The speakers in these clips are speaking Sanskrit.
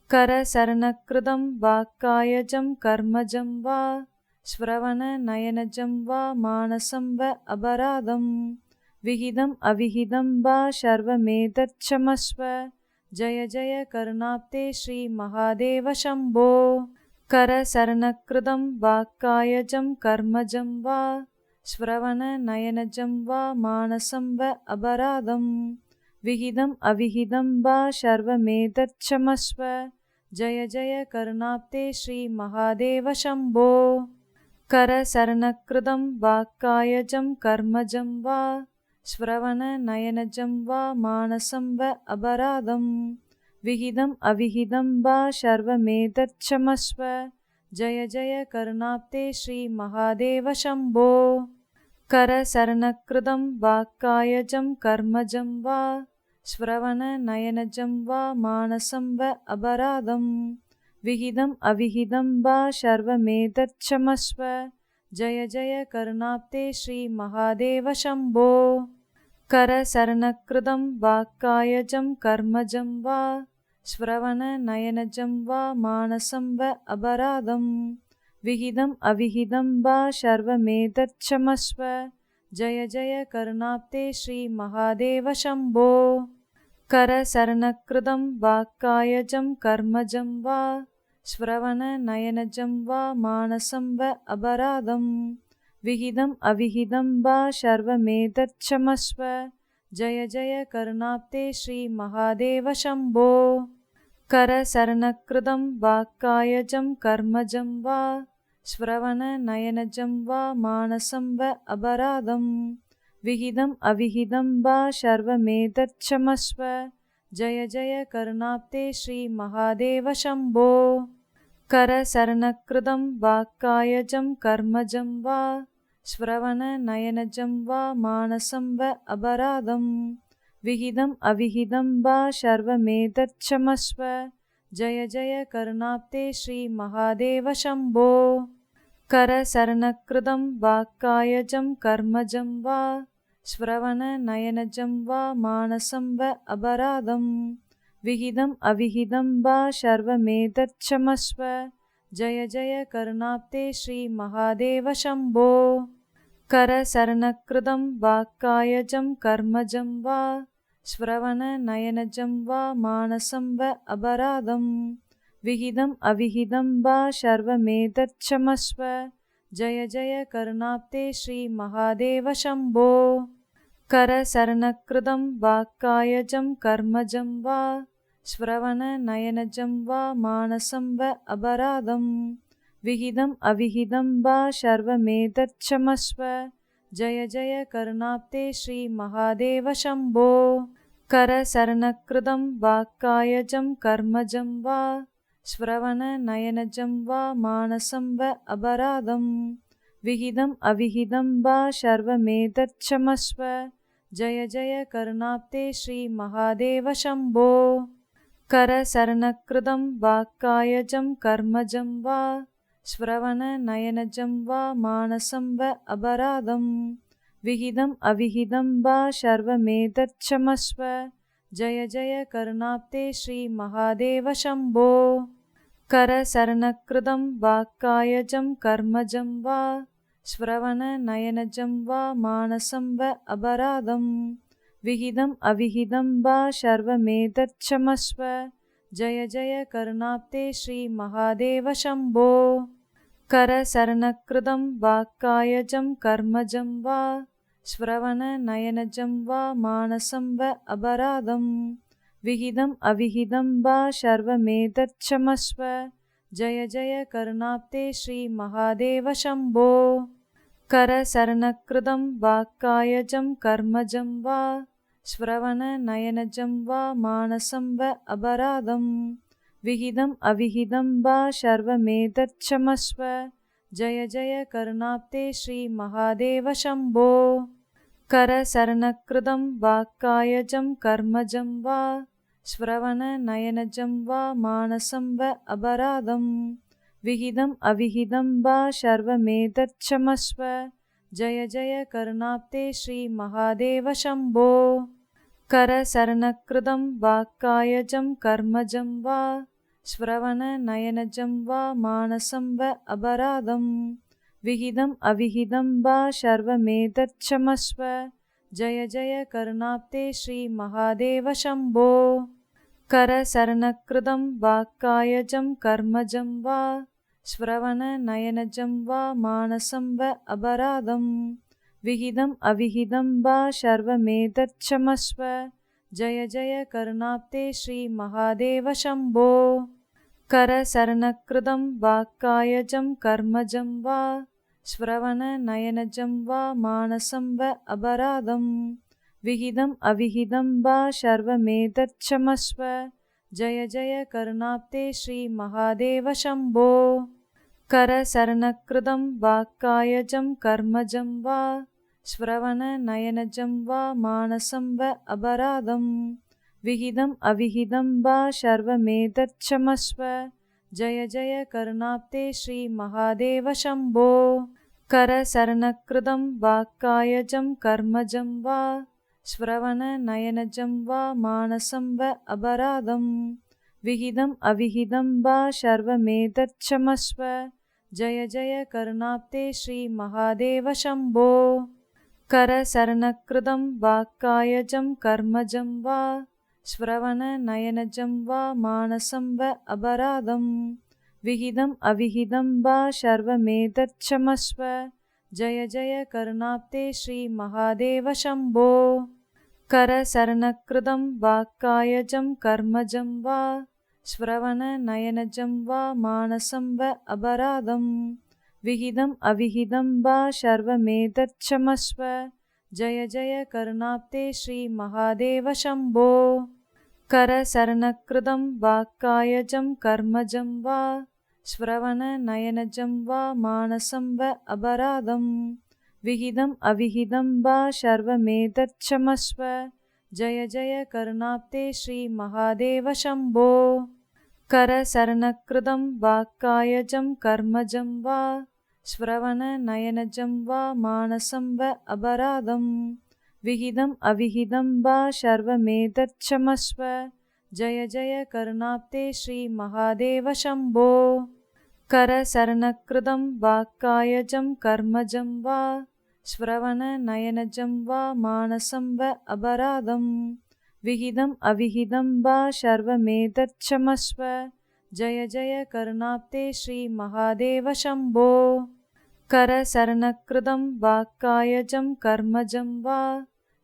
करसरणकृतं वाक्कायजं कर्मजं वा श्रवणनयनजं वा मानसं वा अपराधं विहितम् अविहितं वा सर्वमेतच्छमस्व। जय जय करुणाब्धे श्री महादेव शम्भो। करसरणकृतं वाक्कायजं कर्मजं वा श्रवणनयनजं वा मानसं वा अपराधं विहितम् अविहितं वा सर्वमेतच्छमस्व। जय जय करुणाब्धे श्री महादेव शम्भो। करसरणकृतं वाक्कायजं कर्मजं वा श्रवणनयनजं वा मानसं वा अपराधं विहितम् अविहितं वा सर्वमेतच्छमस्व। जय जय करुणाब्धे श्री महादेव शम्भो। करसरणकृतं वाक्कायजं कर्मजं वा श्रवणनयनजं वा मानसं वा अपराधं विहितम् अविहितं वा सर्वमेतच्छमस्व। जय जय करुणाब्धे श्री महादेव शम्भो। करसरणकृतं वाक्कायजं कर्मजं वा श्रवणनयनजं वा मानसं वा अपराधं विहितम् अविहितं वा सर्वमेतच्छमस्व। जय जय करुणाब्धे श्री महादेव शम्भो। करसरणकृतं वाक्कायजं कर्मजं वा श्रवणनयनजं वा मानसं वा अपराधं विहितम् अविहितं वा सर्वमेतच्छमस्व। जय जय करुणाब्धे श्री महादेव शम्भो। करसरणकृतं वाक्कायजं कर्मजं वा श्रवणनयनजं वा मानसं वा अपराधं विहितम् अविहितं वा सर्वमेतच्छमस्व। जय जय करुणाब्धे श्री महादेव शम्भो। करसरणकृतं वाक्कायजं कर्मजं वा श्रवणनयनजं वा मानसं वा अपराधं विहितम् अविहितं वा सर्वमेतच्छमस्व। जय जय करुणाब्धे श्री महादेव शम्भो। करसरणकृतं वाक्कायजं कर्मजं वा श्रवणनयनजं वा मानसं वा अपराधं विहितम् अविहितं वा सर्वमेतच्छमस्व। जय जय करुणाब्धे श्री महादेव शम्भो। करसरणकृतं वाक्कायजं कर्मजं वा श्रवणनयनजं वा मानसं वा अपराधं विहितम् अविहितं वा सर्वमेतच्छमस्व। जय जय करुणाब्धे श्री महादेव शम्भो। करसरणकृतं वाक्कायजं कर्मजं वा श्रवणनयनजं वा मानसं वा अपराधं विहितम् अविहितं वा सर्वमेतच्छमस्व। जय जय करुणाब्धे श्री महादेव शम्भो। करसरणकृतं वाक्कायजं कर्मजं वा श्रवणनयनजं वा मानसं वा अपराधं विहितम् अविहितं वा सर्वमेतच्छमस्व। जय जय करुणाब्धे श्री महादेव शम्भो। करसरणकृतं वाक्कायजं कर्मजं वा श्रवणनयनजं वा मानसं वा अपराधं विहितम् अविहितं वा सर्वमेतच्छमस्व। जय जय करुणाब्धे श्री महादेव शम्भो। करसरणकृतं वाक्कायजं कर्मजं वा श्रवणनयनजं वा मानसं वा अपराधं विहितम् अविहितं वा सर्वमेतच्छमस्व। जय जय करुणाब्धे श्री महादेव शम्भो। करसरणकृतं वाक्कायजं कर्मजं वा श्रवणनयनजं वा मानसं वा अपराधं विहितम् अविहितं वा सर्वमेतच्छमस्व। जय जय करुणाब्धे श्री महादेव शम्भो। करसरणकृतं वाक्कायजं कर्मजं वा श्रवणनयनजं वा मानसं वा अपराधं विहितम् अविहितं वा सर्वमेतच्छमस्व। जय जय करुणाब्धे श्री महादेव शम्भो। करसरणकृतं वाक्कायजं कर्मजं वा श्रवणनयनजं वा मानसं वा अपराधं विहितम् अविहितं वा सर्वमेतच्छमस्व। जय जय करुणाब्धे श्री महादेव शम्भो। करसरणकृतं वाक्कायजं कर्मजं वा श्रवणनयनजं वा मानसं व अपराधं विहितम् अविहितं वा सर्वमेतत्क्षमस्व जय जय करुणाब्धे श्रीमहादेव शम्भो। करचरणकृतं वाक्कायजं कर्मजं वा श्रवणनयनजं वा मानसं व अपराधं विहितम् अविहितं वा सर्वमेतत्क्षमस्व जय जय करुणाब्धे श्रीमहादेव शम्भो। करचरणकृतं वाक्कायजं कर्मजं वा श्रवणनयनजं वा मानसं व अपराधं विहितम् अविहितं वा सर्वमेतत्क्षमस्व जय जय करुणाब्धे श्रीमहादेव शम्भो। करचरणकृतं वाक्कायजं कर्मजं वा श्रवणनयनजं वा मानसं व अपराधं विहितम् अविहितं वा सर्वमेतत्क्षमस्व जय जय करुणाब्धे श्रीमहादेव शम्भो। करचरणकृतं वाक्कायजं कर्मजं वा श्रवणनयनजं वा मानसं व अपराधं विहितम् अविहितं वा सर्वमेतत्क्षमस्व जय जय करुणाब्धे श्रीमहादेव शम्भो। करचरणकृतं वाक्कायजं कर्मजं वा श्रवणनयनजं वा मानसं व अपराधं विहितम् अविहितं वा सर्वमेतत्क्षमस्व जय जय करुणाब्धे श्रीमहादेव शम्भो। करचरणकृतं वाक्कायजं कर्मजं वा श्रवणनयनजं वा मानसं व अपराधं विहितम् अविहितं वा सर्वमेतत्क्षमस्व जय जय करुणाब्धे श्रीमहादेव शम्भो। करचरणकृतं वाक्कायजं कर्मजं वा श्रवणनयनजं वा मानसं व अपराधं विहितम् अविहितं वा सर्वमेतत्क्षमस्व जय जय करुणाब्धे श्रीमहादेव शम्भो। करचरणकृतं वाक्कायजं कर्मजं वा श्रवणनयनजं वा मानसं व अपराधं विहितम् अविहितं वा सर्वमेतत्क्षमस्व जय जय करुणाब्धे श्रीमहादेव शम्भो। करचरणकृतं वाक्कायजं कर्मजं वा श्रवणनयनजं वा मानसं व अपराधं विहितम् अविहितं वा सर्वमेतत्क्षमस्व जय जय करुणाब्धे श्रीमहादेव शम्भो। करचरणकृतं वाक्कायजं कर्मजं वा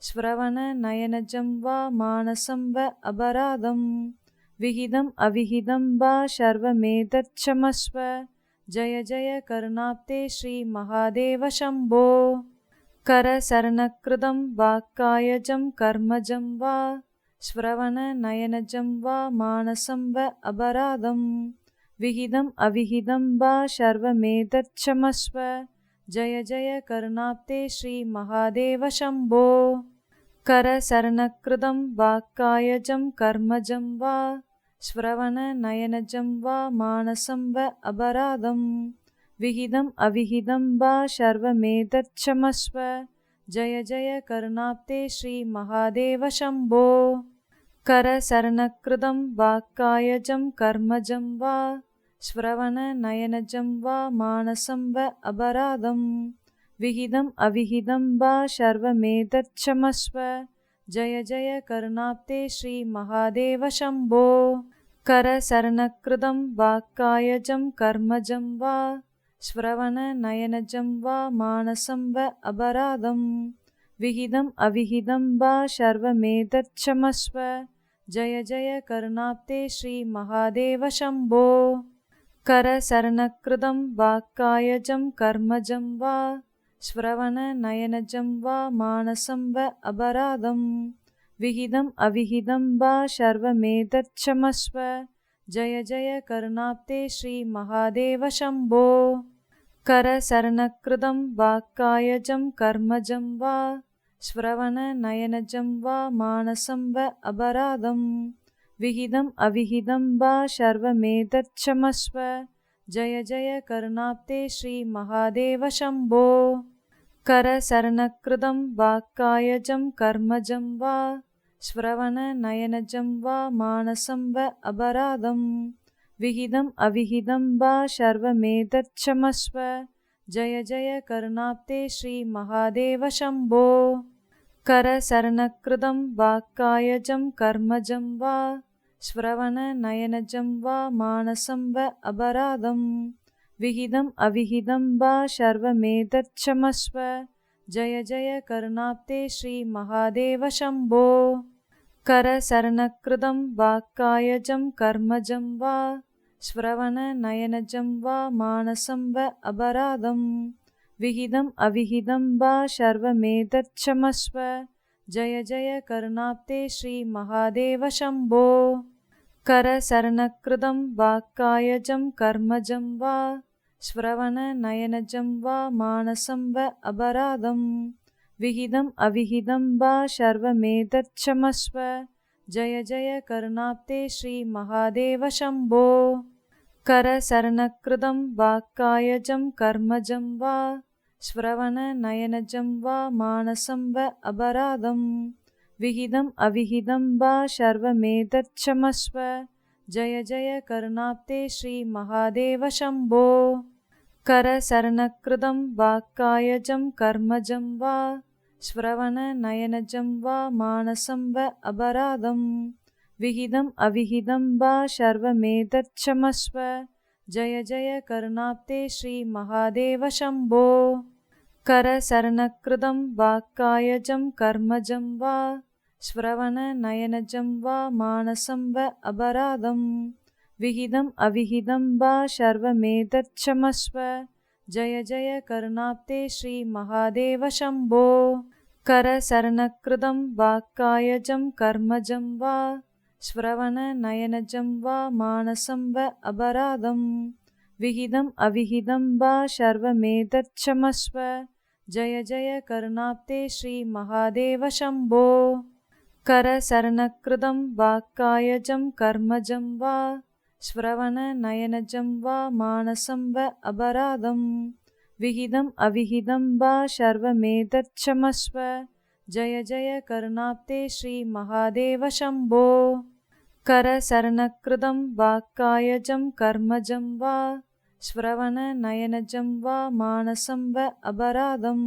श्रवणनयनजं वा मानसं व अपराधं विहितम् अविहितं वा सर्वमेतत्क्षमस्व जय जय करुणाब्धे श्रीमहादेव शम्भो। करचरणकृतं वाक्कायजं कर्मजं वा श्रवणनयनजं वा मानसं व अपराधं विहितम् अविहितं वा सर्वमेतत्क्षमस्व जय जय करुणाब्धे श्रीमहादेव शम्भो। करचरणकृतं वाक्कायजं कर्मजं वा श्रवणनयनजं वा मानसं व अपराधं विहितम् अविहितं वा सर्वमेतत्क्षमस्व जय जय करुणाब्धे श्रीमहादेव शम्भो। करचरणकृतं वाक्कायजं कर्मजं वा श्रवणनयनजं वा मानसं व अपराधं विहितम् अविहितं वा सर्वमेतत्क्षमस्व जय जय करुणाब्धे श्रीमहादेव शम्भो। करचरणकृतं वाक्कायजं कर्मजं वा श्रवणनयनजं वा मानसं व अपराधं विहितम् अविहितं वा सर्वमेतत्क्षमस्व जय जय करुणाब्धे श्रीमहादेव शम्भो। करचरणकृतं वाक्कायजं कर्मजं वा श्रवणनयनजं वा मानसं व अपराधं विहितम् अविहितं वा सर्वमेतत्क्षमस्व जय जय करुणाब्धे श्रीमहादेव शम्भो। करचरणकृतं वाक्कायजं कर्मजं वा श्रवणनयनजं वा मानसं व अपराधं विहितम् अविहितं वा सर्वमेतत्क्षमस्व जय जय करुणाब्धे श्रीमहादेव शम्भो। करचरणकृतं वाक्कायजं कर्मजं वा श्रवणनयनजं वा मानसं व अपराधं विहितम् अविहितं वा सर्वमेतत्क्षमस्व जय जय करुणाब्धे श्रीमहादेव शम्भो करचरणकृतं वाक्कायजं कर्मजं वा श्रवणनयनजं वा मानसं वा अपराधं विहितम् अविहितं वा सर्वमेतत्क्षमस्व जय जय करुणाब्धे श्रीमहादेव शम्भो करचरणकृतं वाक्कायजं कर्मजं वा श्रवणनयनजं वा मानसं वा अपराधं विहितम् अविहितं वा सर्वमेतत्क्षमस्व जय जय करुणाब्धे श्रीमहादेव शम्भो करचरणकृतं वाक्कायजं कर्मजं वा श्रवणनयनजं वा मानसं वा अपराधं विहितम् अविहितं वा सर्वमेतत्क्षमस्व जय जय करुणाब्धे श्रीमहादेव शम्भो करचरणकृतं वाक्कायजं कर्मजं वा श्रवणनयनजं वा मानसं वा अपराधं विहितम् अविहितं वा सर्वमेतत्क्षमस्व जय जय करुणाब्धे श्रीमहादेव शम्भो करचरणकृतं वाक्कायजं कर्मजं वा श्रवणनयनजं वा मानसं वा अपराधं विहितम् अविहितं वा सर्वमेतत्क्षमस्व जय जय करुणाब्धे श्रीमहादेव शम्भो करचरणकृतं वाक्कायजं कर्मजं वा श्रवणनयनजं वा मानसं वा अपराधं विहितम् अविहितं वा सर्वमेतत्क्षमस्व जय जय करुणाब्धे श्रीमहादेव शम्भो करचरणकृतं वाक्कायजं कर्मजं वा श्रवणनयनजं वा मानसं वा अपराधं विहितम् अविहितं वा सर्वमेतत्क्षमस्व जय जय करुणाब्धे श्रीमहादेव शम्भो करचरणकृतं वाक्कायजं कर्मजं वा श्रवणनयनजं वा मानसं वा अपराधं विहितम् अविहितं वा सर्वमेतत्क्षमस्व जय जय करुणाब्धे श्रीमहादेव शम्भो करचरणकृतं वाक्कायजं कर्मजं वा श्रवणनयनजं वा मानसं वा अपराधं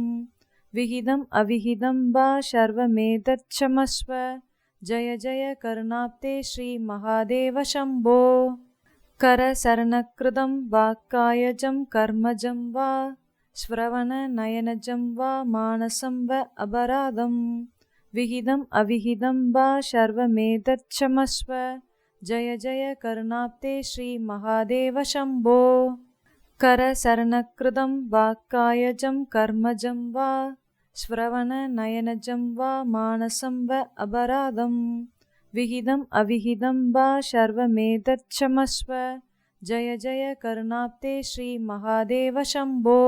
विहितम् अविहितं वा सर्वमेतत्क्षमस्व जय जय करुणाब्धे श्रीमहादेव शम्भो करचरणकृतं वाक्कायजं कर्मजं वा श्रवणनयनजं वा मानसं वा अपराधं विहितम् अविहितं वा सर्वमेतत्क्षमस्व जय जय करुणाब्धे श्रीमहादेव शम्भो करचरणकृतं वाक्कायजं कर्मजं वा श्रवणनयनजं वा मानसं वा अपराधं विहितम् अविहितं वा सर्वमेतत्क्षमस्व जय जय करुणाब्धे श्रीमहादेव शम्भो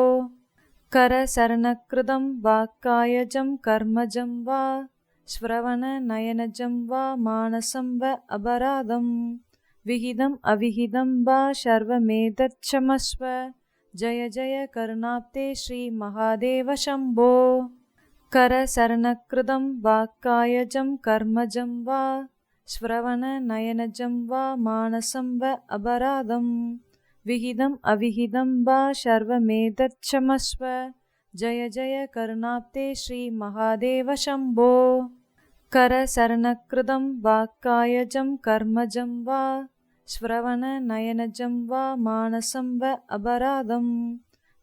करचरणकृतं वाक्कायजं कर्मजं वा श्रवणनयनजं वा मानसं वा अपराधं विहितम् अविहितं वा सर्वमेतत्क्षमस्व जय जय करुणाब्धे श्रीमहादेव शम्भो करचरणकृतं वाक्कायजं कर्मजं वा श्रवणनयनजं वा मानसं वा अपराधं विहितम् अविहितं वा सर्वमेतत्क्षमस्व जय जय करुणाब्धे श्रीमहादेव शम्भो करचरणकृतं वाक्कायजं कर्मजं वा श्रवणनयनजं वा मानसं वा अपराधं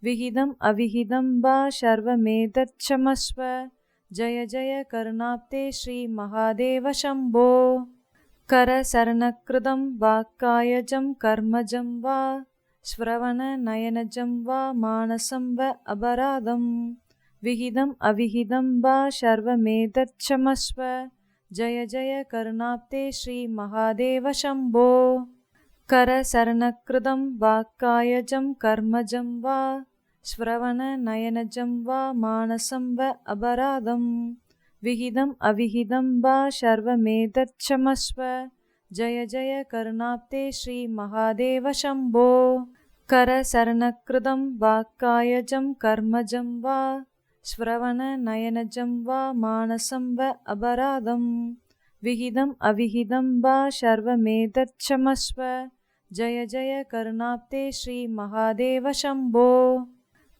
विहितम् अविहितं वा सर्वमेतत्क्षमस्व जय जय करुणाब्धे श्रीमहादेव शम्भो करचरणकृतं वाक्कायजं कर्मजं वा श्रवणनयनजं वा मानसं वा अपराधं विहितम् अविहितं वा सर्वमेतत्क्षमस्व जय जय करुणाब्धे श्रीमहादेव शम्भो करचरणकृतं वाक्कायजं कर्मजं वा श्रवणनयनजं वा मानसं वा अपराधं विहितम् अविहितं वा सर्वमेतत्क्षमस्व जय जय करुणाब्धे श्रीमहादेव शम्भो करचरणकृतं वाक्कायजं कर्मजं वा श्रवणनयनजं वा मानसं वा अपराधं विहितम् अविहितं वा सर्वमेतत्क्षमस्व जय जय करुणाब्धे श्री महादेव शम्भो।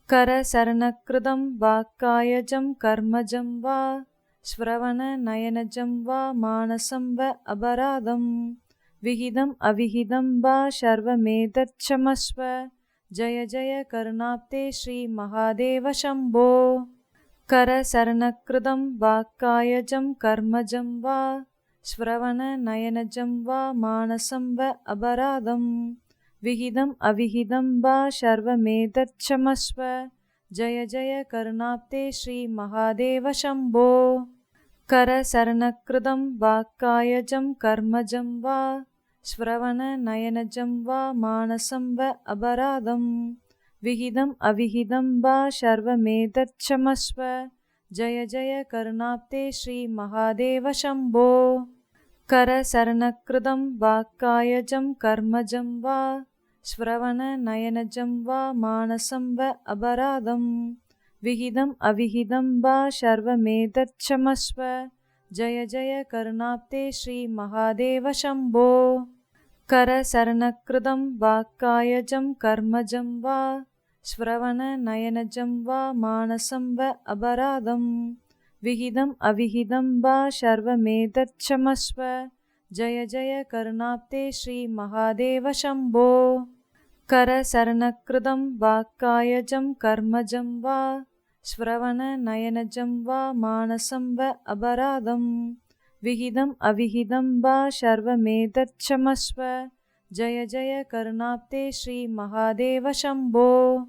करचरणकृतं वाक्कायजं कर्मजं वा श्रवणनयनजं वा मानसं वा अपराधं विहितम् अविहितं वा सर्वमेतत्क्षमस्व। जय जय करुणाब्धे श्री महादेव शम्भो। करचरणकृतं वाक्कायजं कर्मजं वा श्रवणनयनजं वा मानसं वा अपराधं विहितम् अविहितं वा सर्वमेतत्क्षमस्व। जय जय करुणाब्धे श्री महादेव शम्भो। करचरणकृतं वाक्कायजं कर्मजं वा श्रवणनयनजं वा मानसं वा अपराधं विहितम् अविहितं वा सर्वमेतत्क्षमस्व। जय जय करुणाब्धे श्री महादेव शम्भो। करचरणकृतं वाक्कायजं कर्मजं वा श्रवणनयनजं वा मानसं वा अपराधं विहितम् अविहितं वा सर्वमेतत्क्षमस्व। जय जय करुणाब्धे श्री महादेव शम्भो। करचरणकृतं वाक्कायजं कर्मजं वा श्रवणनयनजं वा मानसं वा अपराधं विहितम् अविहितं वा सर्वमेतत्क्षमस्व। जय जय करुणाब्धे श्री महादेव शम्भो। करचरणकृतं वाक्कायजं कर्मजं वा श्रवणनयनजं वा मानसं वा अपराधं विहितम् अविहितं वा सर्वमेतत्क्षमस्व। जय जय करुणाब्धे श्री महादेव शम्भो।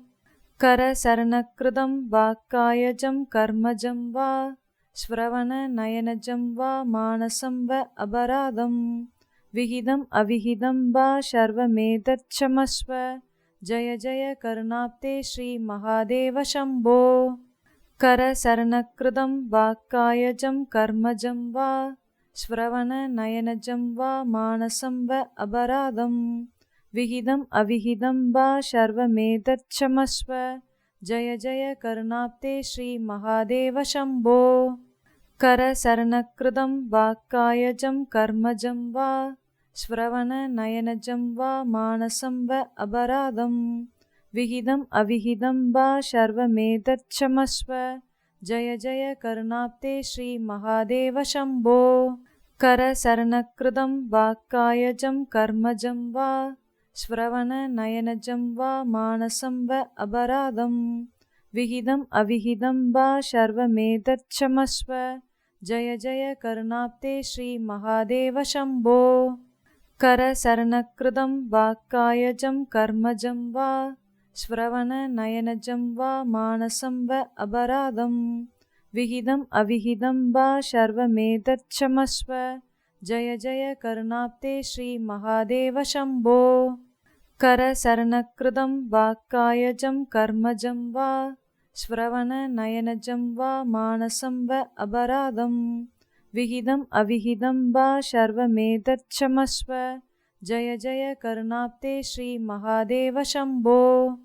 करचरणकृतं वाक्कायजं कर्मजं वा श्रवणनयनजं वा मानसं वा अपराधं विहितम् अविहितं वा सर्वमेतत्क्षमस्व। जय जय करुणाब्धे श्री महादेव शम्भो। करचरणकृतं वाक्कायजं कर्मजं वा श्रवणनयनजं वा मानसं वा अपराधं विहितम् अविहितं वा सर्वमेतत्क्षमस्व। जय जय करुणाब्धे श्री महादेव शम्भो। करचरणकृतं वाक्कायजं कर्मजं वा श्रवणनयनजं वा मानसं वा अपराधं विहितम् अविहितं वा सर्वमेतत्क्षमस्व। जय जय करुणाब्धे श्री महादेव शम्भो। करचरणकृतं वाक्कायजं कर्मजं वा श्रवणनयनजं वा मानसं वा अपराधं विहितम् अविहितं वा सर्वमेतत्क्षमस्व। जय जय करुणाब्धे श्री महादेव शम्भो। करचरणकृतं वाक्कायजं कर्मजं वा श्रवणनयनजं वा मानसं वा अपराधं विहितम् अविहितं वा सर्वमेतत्क्षमस्व। जय जय करुणाब्धे श्री महादेव शम्भो। करचरणकृतं वाक्कायजं कर्मजं वा श्रवणनयनजं वा मानसं वा अपराधं विहितम् अविहितं वा सर्वमेतत्क्षमस्व। जय जय करुणाब्धे श्री महादेव शम्भो।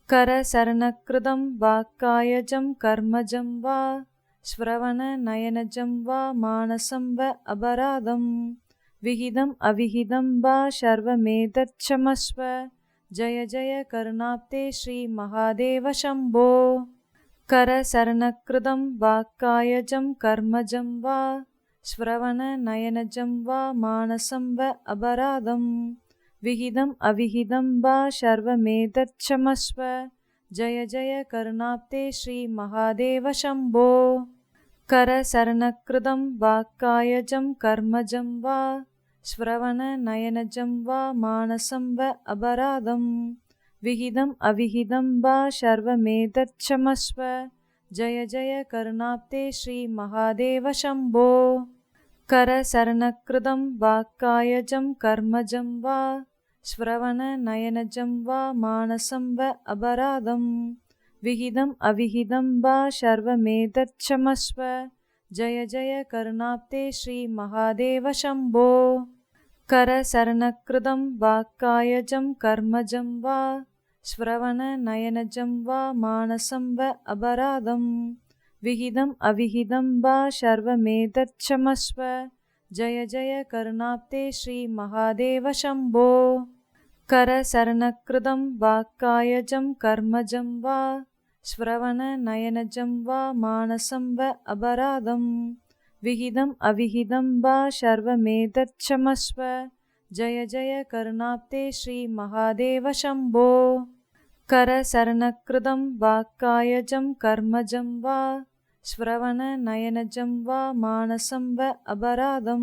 करचरणकृतं वाक्कायजं कर्मजं वा श्रवणनयनजं वा मानसं वा अपराधं विहितम् अविहितं वा सर्वमेतत्क्षमस्व। जय जय करुणाब्धे श्री महादेव शम्भो। करचरणकृतं वाक्कायजं कर्मजं वा श्रवणनयनजं वा मानसं वा अपराधं विहितम् अविहितं वा सर्वमेतत्क्षमस्व। जय जय करुणाब्धे श्री महादेव शम्भो। करचरणकृतं वाक्कायजं कर्मजं वा श्रवणनयनजं वा मानसं वा अपराधं विहितम् अविहितं वा सर्वमेतत्क्षमस्व। जय जय करुणाब्धे श्री महादेव शम्भो। करचरणकृतं वाक्कायजं कर्मजं वा श्रवणनयनजं वा मानसं वा अपराधं विहितम् अविहितं वा सर्वमेतत्क्षमस्व। जय जय करुणाब्धे श्री महादेव शम्भो। करचरणकृतं वाक्कायजं कर्मजं वा श्रवणनयनजं वा मानसं वा अपराधं विहितम् अविहितं वा सर्वमेतत्क्षमस्व। जय जय करुणाब्धे श्री महादेव शम्भो। करसरणकृतं वाक्कायजं कर्मजं वा श्रवणनयनजं वा मानसं वा अपराधं विहितम् अविहितं वा सर्वमेतत्क्षमस्व जय जय करुणाब्धे श्रीमहादेव शम्भो। करसरणकृतं वाक्कायजं कर्मजं वा श्रवणनयनजं वा मानसं वा अपराधं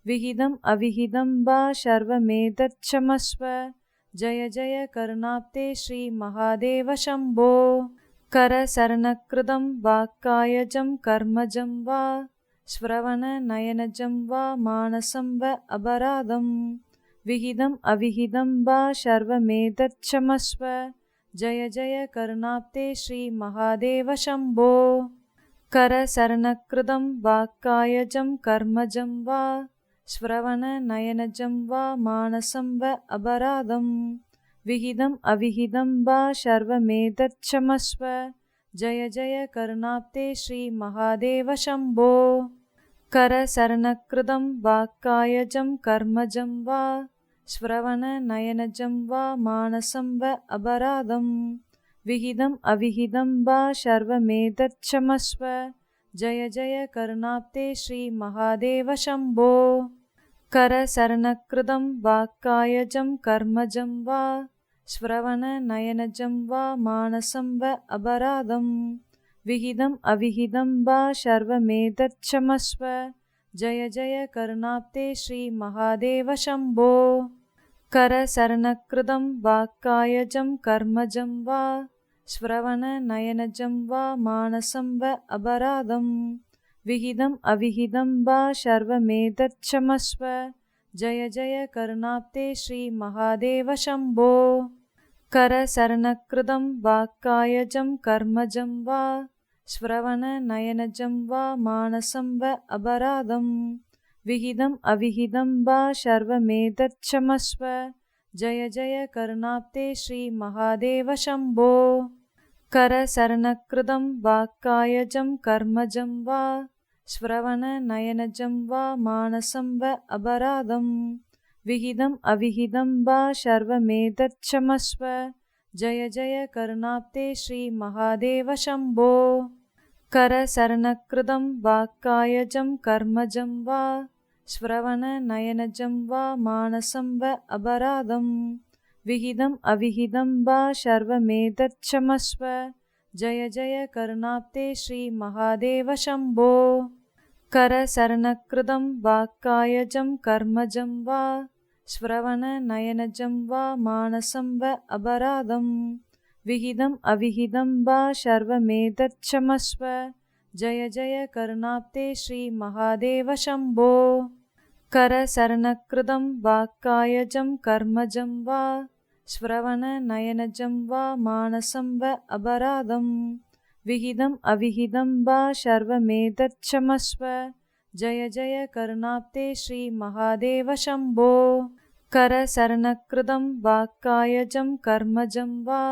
विहितम् अविहितं वा सर्वमेतत्क्षमस्व जय जय करुणाब्धे श्रीमहादेव शम्भो। करसरणकृतं वाक्कायजं कर्मजं वा श्रवणनयनजं वा मानसं वा अपराधं विहितम् अविहितं वा सर्वमेतत्क्षमस्व जय जय करुणाब्धे श्रीमहादेव शम्भो। करसरणकृतं वाक्कायजं कर्मजं वा श्रवणनयनजं वा मानसं वा अपराधं विहितम् अविहितं वा सर्वमेतत्क्षमस्व जय जय करुणाब्धे श्रीमहादेव शम्भो। करसरणकृतं वाक्कायजं कर्मजं वा श्रवणनयनजं वा मानसं वा अपराधं विहितम् अविहितं वा सर्वमेतत्क्षमस्व जय जय करुणाब्धे श्रीमहादेव शम्भो। करसरणकृतं वाक्कायजं कर्मजं वा श्रवणनयनजं वा मानसं वा अपराधं विहितम् अविहितं वा सर्वमेतत्क्षमस्व जय जय करुणाब्धे श्रीमहादेव शम्भो। करसरणकृतं वाक्कायजं कर्मजं वा श्रवणनयनजं वा मानसं वा अपराधं विहितम् अविहितं वा सर्वमेतत्क्षमस्व जय जय करुणाब्धे श्रीमहादेव शम्भो। करसरणकृतं वाक्कायजं कर्मजं वा श्रवणनयनजं वा मानसं वा अपराधं विहितम् अविहितं वा सर्वमेतत्क्षमस्व जय जय करुणाब्धे श्रीमहादेव शम्भो। करसरणकृतं वाक्कायजं कर्मजं वा श्रवणनयनजं वा मानसं वा अपराधं विहितम् अविहितं वा सर्वमेतत्क्षमस्व जय जय करुणाब्धे श्रीमहादेव शम्भो। करसरणकृतं वाक्कायजं कर्मजं वा श्रवणनयनजं वा मानसं वा अपराधं विहितम् अविहितं वा सर्वमेतत्क्षमस्व जय जय करुणाब्धे श्रीमहादेव शम्भो। करसरणकृतं वाक्कायजं कर्मजं वा श्रवणनयनजं वा मानसं वा अपराधं विहितम् अविहितं वा सर्वमेतत्क्षमस्व जय जय करुणाब्धे श्रीमहादेव शम्भो। करसरणकृतं वाक्कायजं कर्मजं वा श्रवणनयनजं वा मानसं वा अपराधं विहितम् अविहितं वा सर्वमेतत्क्षमस्व जय जय करुणाब्धे श्रीमहादेव शम्भो। करसरणकृतं वाक्कायजं कर्मजं वा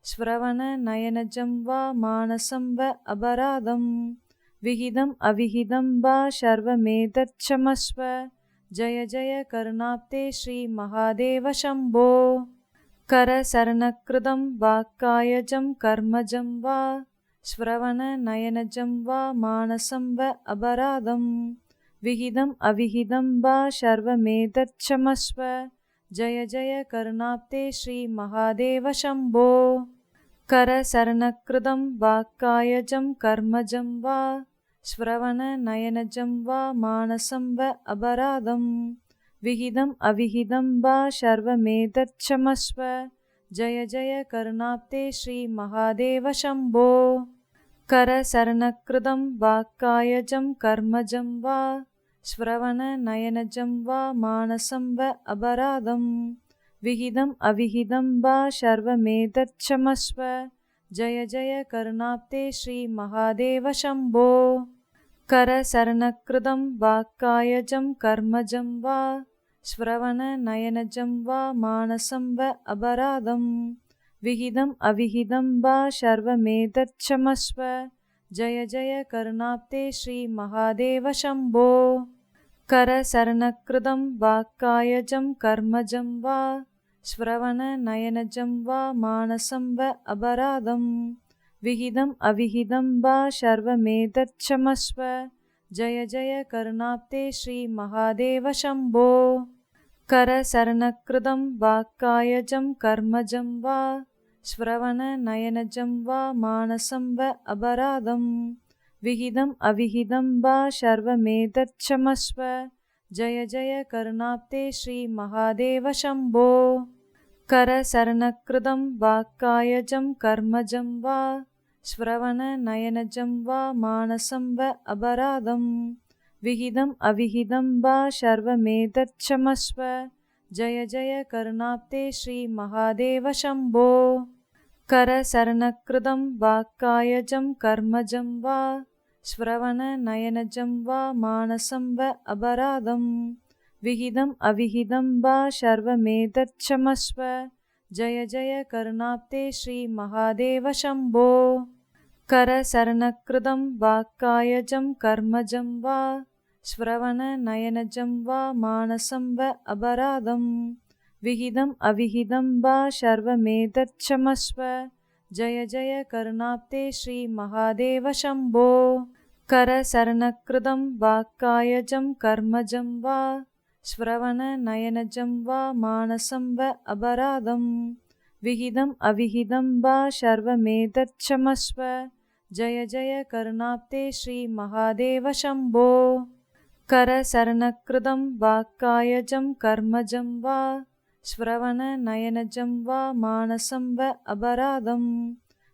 श्रवणनयनजं वा मानसं वा अपराधं विहितम् अविहितं वा सर्वमेतत्क्षमस्व जय जय करुणाब्धे श्रीमहादेव शम्भो। करसरणकृतं वाक्कायजं कर्मजं वा श्रवणनयनजं वा मानसं वा अपराधं विहितम् अविहितं वा सर्वमेतत्क्षमस्व जय जय करुणाब्धे श्रीमहादेव शम्भो। करसरणकृतं वाक्कायजं कर्मजं वा श्रवणनयनजं वा मानसं वा अपराधं विहितम् अविहितं वा सर्वमेतत्क्षमस्व जय जय करुणाब्धे श्रीमहादेव शम्भो। करसरणकृतं वाक्कायजं कर्मजं वा श्रवणनयनजं वा मानसं वा अपराधं विहितम् अविहितं वा सर्वमेतत्क्षमस्व जय जय करुणाब्धे श्रीमहादेव शम्भो। करसरणकृतं वाक्कायजं कर्मजं वा श्रवणनयनजं वा मानसं वा अपराधं विहितम् अविहितं वा सर्वमेतत्क्षमस्व जय जय करुणाब्धे श्रीमहादेव शम्भो। करसरणकृतं वाक्कायजं कर्मजं वा श्रवणनयनजं वा मानसं वा अपराधं विहितम् अविहितं वा सर्वमेतत्क्षमस्व जय जय करुणाब्धे श्रीमहादेव शम्भो। करचरणकृतं वाक्कायजं कर्मजं वा श्रवणनयनजं वा मानसं वा अपराधं विहितम् अविहितं वा सर्वमेतत्क्षमस्व जय जय करुणाब्धे श्रीमहादेव शम्भो। करचरणकृतं वाक्कायजं कर्मजं वा श्रवणनयनजं वा मानसं वा अपराधं विहितम् अविहितं वा सर्वमेतत्क्षमस्व जय जय करुणाब्धे श्रीमहादेव शम्भो। करचरणकृतं वाक्कायजं कर्मजं वा श्रवणनयनजं वा मानसं वा अपराधं विहितम् अविहितं वा सर्वमेतत्क्षमस्व जय जय करुणाब्धे श्रीमहादेव शम्भो। करचरणकृतं वाक्कायजं कर्मजं वा श्रवणनयनजं वा मानसं वा अपराधं विहितम् अविहितं वा सर्वमेतत्क्षमस्व जय जय करुणाब्धे श्रीमहादेव शम्भो। करचरणकृतं वाक्कायजं कर्मजं वा श्रवणनयनजं वा मानसं वा अपराधं विहितम् अविहितं वा सर्वमेतत्क्षमस्व जय जय करुणाब्धे श्रीमहादेव शम्भो। करचरणकृतं वाक्कायजं कर्मजं वा श्रवणनयनजं वा मानसं वा अपराधं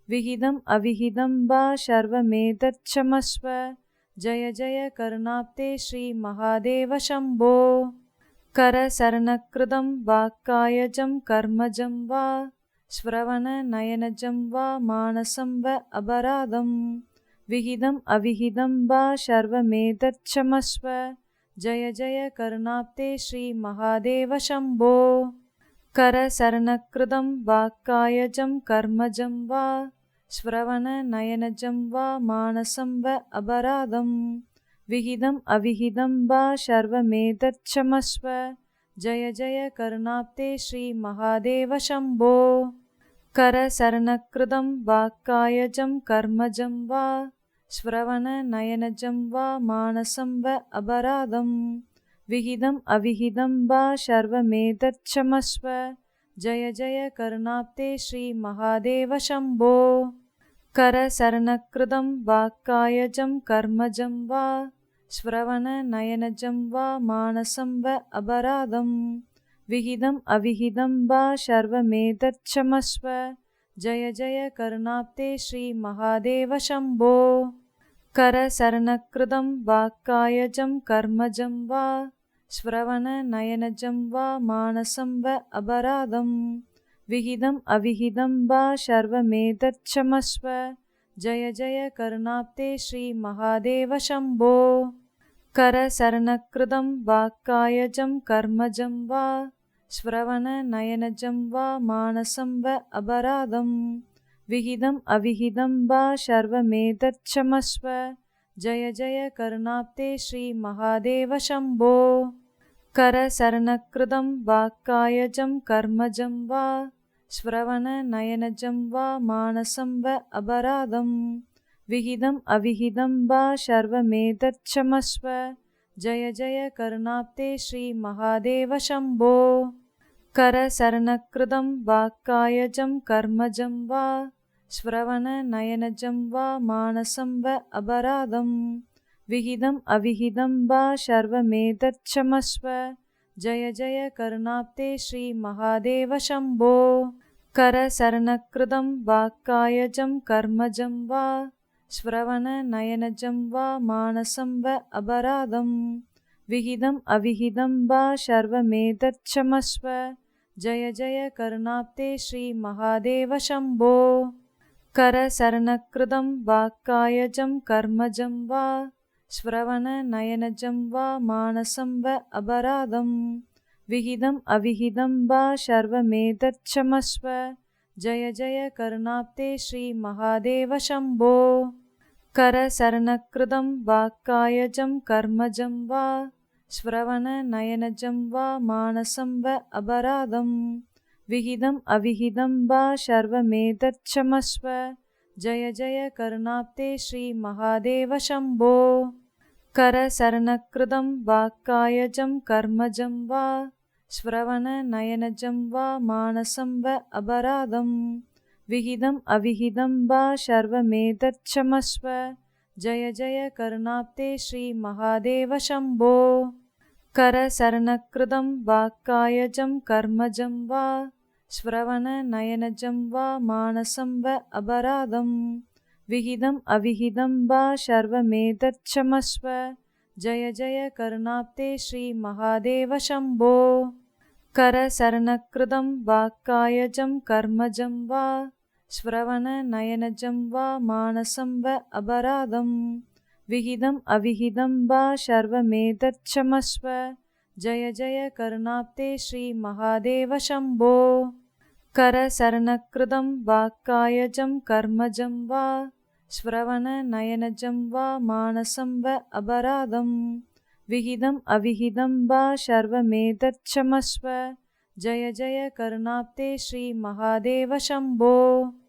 विहितम् अविहितं वा सर्वमेतत्क्षमस्व जय जय करुणाब्धे श्रीमहादेव शम्भो। करचरणकृतं वाक्कायजं कर्मजं वा श्रवणनयनजं वा मानसं वा अपराधं विहितम् अविहितं वा सर्वमेतत्क्षमस्व जय जय करुणाब्धे श्रीमहादेव शम्भो। करचरणकृतं वाक्कायजं कर्मजं वा श्रवणनयनजं वा मानसं वा अपराधं विहितम् अविहितं वा सर्वमेतत्क्षमस्व जय जय करुणाब्धे श्रीमहादेव शम्भो। करचरणकृतं वाक्कायजं कर्मजं वा श्रवणनयनजं वा मानसं वा अपराधं विहितम् अविहितं वा सर्वमेतत्क्षमस्व जय जय करुणाब्धे श्रीमहादेव शम्भो। करचरणकृतं वाक्कायजं कर्मजं वा श्रवणनयनजं वा मानसं वा अपराधं विहितम् अविहितं वा सर्वमेतत्क्षमस्व जय जय करुणाब्धे श्रीमहादेव शम्भो। करचरणकृतं वाक्कायजं कर्मजं वा श्रवणनयनजं वा मानसं वा अपराधं विहितम् अविहितं वा सर्वमेतत्क्षमस्व जय जय करुणाब्धे श्रीमहादेव शम्भो। करचरणकृतं वाक्कायजं कर्मजं वा श्रवणनयनजं वा मानसं वा अपराधं विहितम् अविहितं वा सर्वमेतत्क्षमस्व जय जय करुणाब्धे श्रीमहादेव शम्भो। करचरणकृतं वाक्कायजं कर्मजं वा श्रवणनयनजं वा मानसं वा अपराधं विहितम् अविहितं वा सर्वमेतत्क्षमस्व जय जय करुणाब्धे श्रीमहादेव शम्भो। करचरणकृतं वाक्कायजं कर्मजं वा श्रवणनयनजं वा मानसं वा अपराधं विहितम् अविहितं वा सर्वमेतत्क्षमस्व जय जय करुणाब्धे श्रीमहादेव शम्भो। करचरणकृतं वाक्कायजं कर्मजं वा श्रवणनयनजं वा मानसं वा अपराधं विहितम् अविहितं वा सर्वमेतत्क्षमस्व जय जय करुणाब्धे श्रीमहादेव शम्भो। करचरणकृतं वाक्कायजं कर्मजं वा श्रवणनयनजं वा मानसं वा अपराधं विहितम् अविहितं वा सर्वमेतत्क्षमस्व जय जय करुणाब्धे श्रीमहादेव शम्भो। करचरणकृतं वाक्कायजं कर्मजं वा श्रवणनयनजं वा मानसं वा अपराधं विहितम् अविहितं वा सर्वमेतत्क्षमस्व जय जय करुणाब्धे श्रीमहादेव शम्भो करचरणकृतं वाक्कायजं कर्मजं वा श्रवणनयनजं वा मानसं वा अपराधं विहितम् अविहितं वा सर्वमेतत्क्षमस्व जय जय करुणाब्धे श्रीमहादेव शम्भो करचरणकृतं वाक्कायजं कर्मजं वा श्रवणनयनजं वा मानसं वा अपराधं विहितम् अविहितं वा सर्वमेतत्क्षमस्व जय जय करुणाब्धे श्रीमहादेव शम्भो करचरणकृतं वाक्कायजं कर्मजं वा श्रवणनयनजं वा मानसं वा अपराधं विहितम् अविहितं वा सर्वमेतत्क्षमस्व जय जय करुणाब्धे श्रीमहादेव शम्भो करचरणकृतं वाक्कायजं कर्मजं वा श्रवणनयनजं वा मानसं वा अपराधं विहितम् अविहितं वा सर्वमेतत्क्षमस्व जय जय करुणाब्धे श्रीमहादेव शम्भो करचरणकृतं वाक्कायजं कर्मजं वा श्रवणनयनजं वा मानसं वा अपराधं विहितम् अविहितं वा सर्वमेतत्क्षमस्व जय जय करुणाब्धे करचरणकृतं वाक्कायजं कर्मजं वा श्रवणनयनजं वा मानसं वा अपराधं विहितम् अविहितं वा सर्वमेतत्क्षमस्व जय जय करुणाब्धे श्रीमहादेव शम्भो।